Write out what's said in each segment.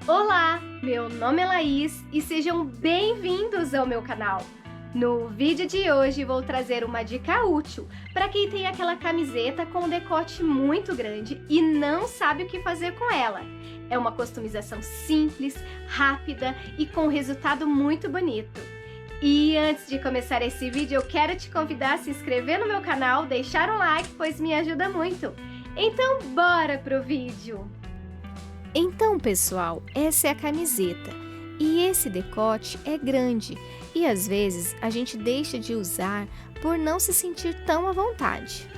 Olá, meu nome é Laís e sejam bem-vindos ao meu canal. No vídeo de hoje vou trazer uma dica útil para quem tem aquela camiseta com um decote muito grande e não sabe o que fazer com ela. É uma customização simples, rápida e com resultado muito bonito. E antes de começar esse vídeo, eu quero te convidar a se inscrever no meu canal, deixar um like, pois me ajuda muito. Então, bora pro vídeo! Então, pessoal, essa é a camiseta e esse decote é grande e às vezes a gente deixa de usar por não se sentir tão à vontade.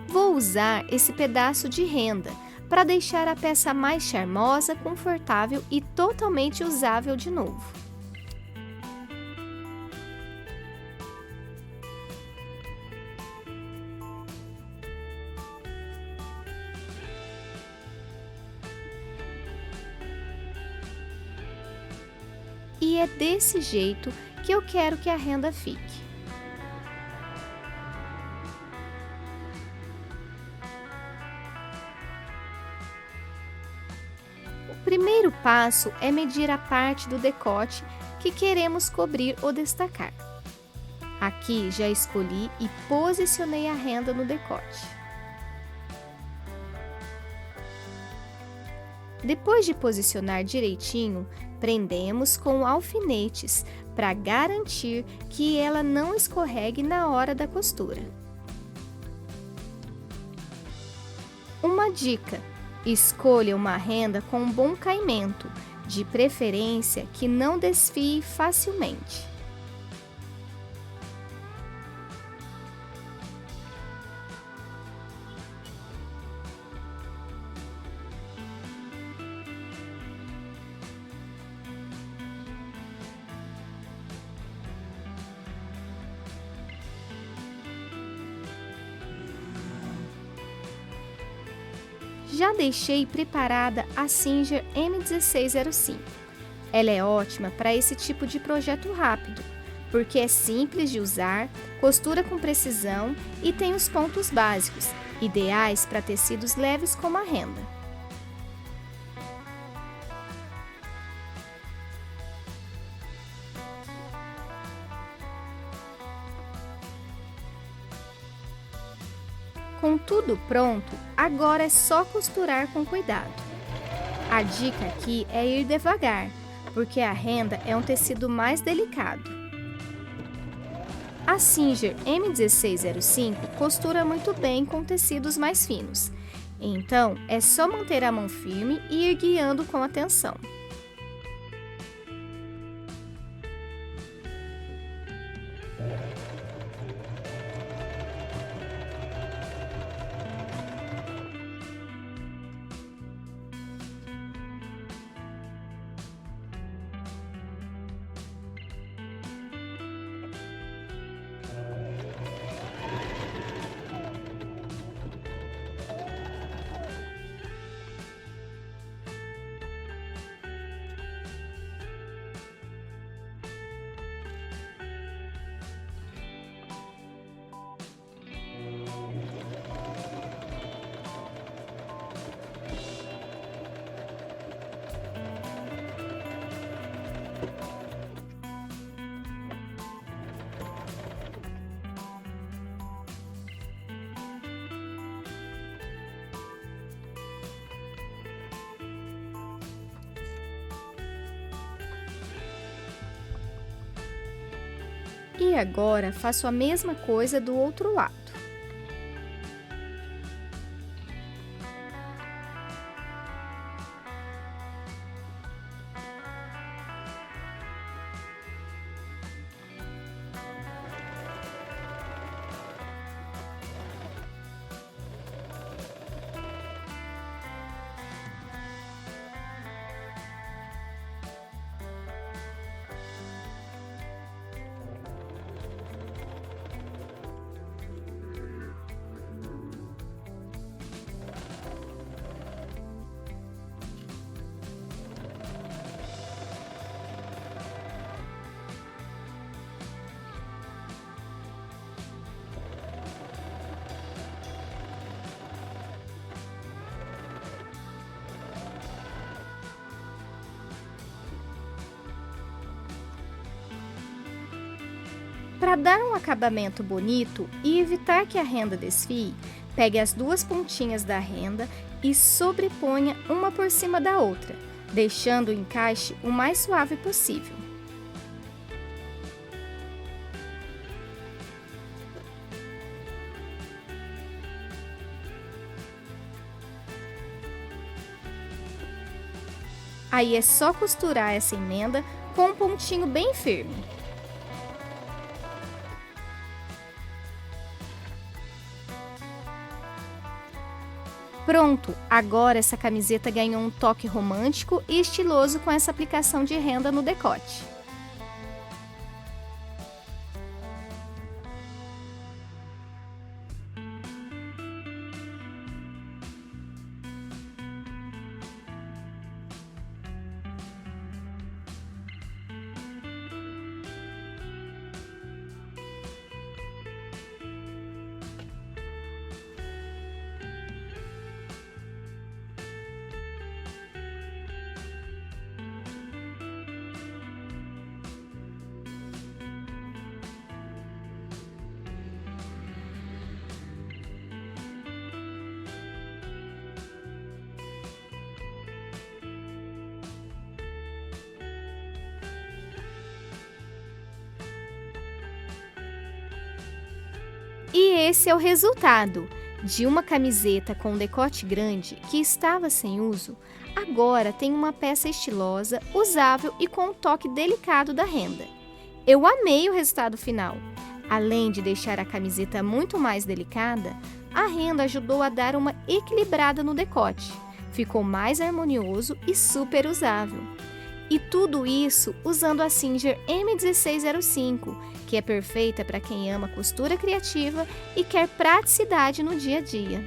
Vou usar esse pedaço de renda para deixar a peça mais charmosa, confortável e totalmente usável de novo. E é desse jeito que eu quero que a renda fique. O primeiro passo é medir a parte do decote que queremos cobrir ou destacar. Aqui já escolhi e posicionei a renda no decote. Depois de posicionar direitinho, prendemos com alfinetes para garantir que ela não escorregue na hora da costura. Uma dica: escolha uma renda com um bom caimento, de preferência que não desfie facilmente. Já deixei preparada a Singer M1605. Ela é ótima para esse tipo de projeto rápido, porque é simples de usar, costura com precisão e tem os pontos básicos, ideais para tecidos leves como a renda. Com tudo pronto, agora é só costurar com cuidado. A dica aqui é ir devagar, porque a renda é um tecido mais delicado. A Singer M1605 costura muito bem com tecidos mais finos, então é só manter a mão firme e ir guiando com atenção. E agora faço a mesma coisa do outro lado. Para dar um acabamento bonito e evitar que a renda desfie, pegue as duas pontinhas da renda e sobreponha uma por cima da outra, deixando o encaixe o mais suave possível. Aí é só costurar essa emenda com um pontinho bem firme. Pronto! Agora essa camiseta ganhou um toque romântico e estiloso com essa aplicação de renda no decote. E esse é o resultado de uma camiseta com decote grande que estava sem uso. Agora tem uma peça estilosa, usável e com um toque delicado da renda. Eu amei o resultado final. Além de deixar a camiseta muito mais delicada, a renda ajudou a dar uma equilibrada no decote. Ficou mais harmonioso e super usável. E tudo isso usando a Singer M1605, que é perfeita para quem ama costura criativa e quer praticidade no dia a dia.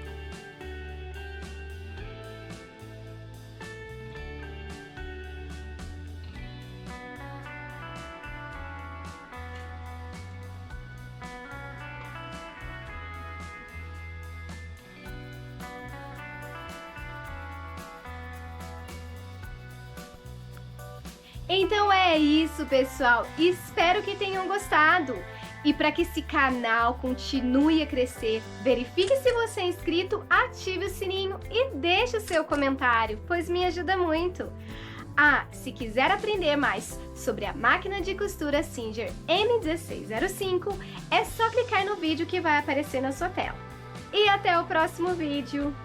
Então é isso, pessoal. Espero que tenham gostado. E para que esse canal continue a crescer, verifique se você é inscrito, ative o sininho e deixe o seu comentário, pois me ajuda muito. Ah, se quiser aprender mais sobre a máquina de costura Singer M1605, é só clicar no vídeo que vai aparecer na sua tela. E até o próximo vídeo!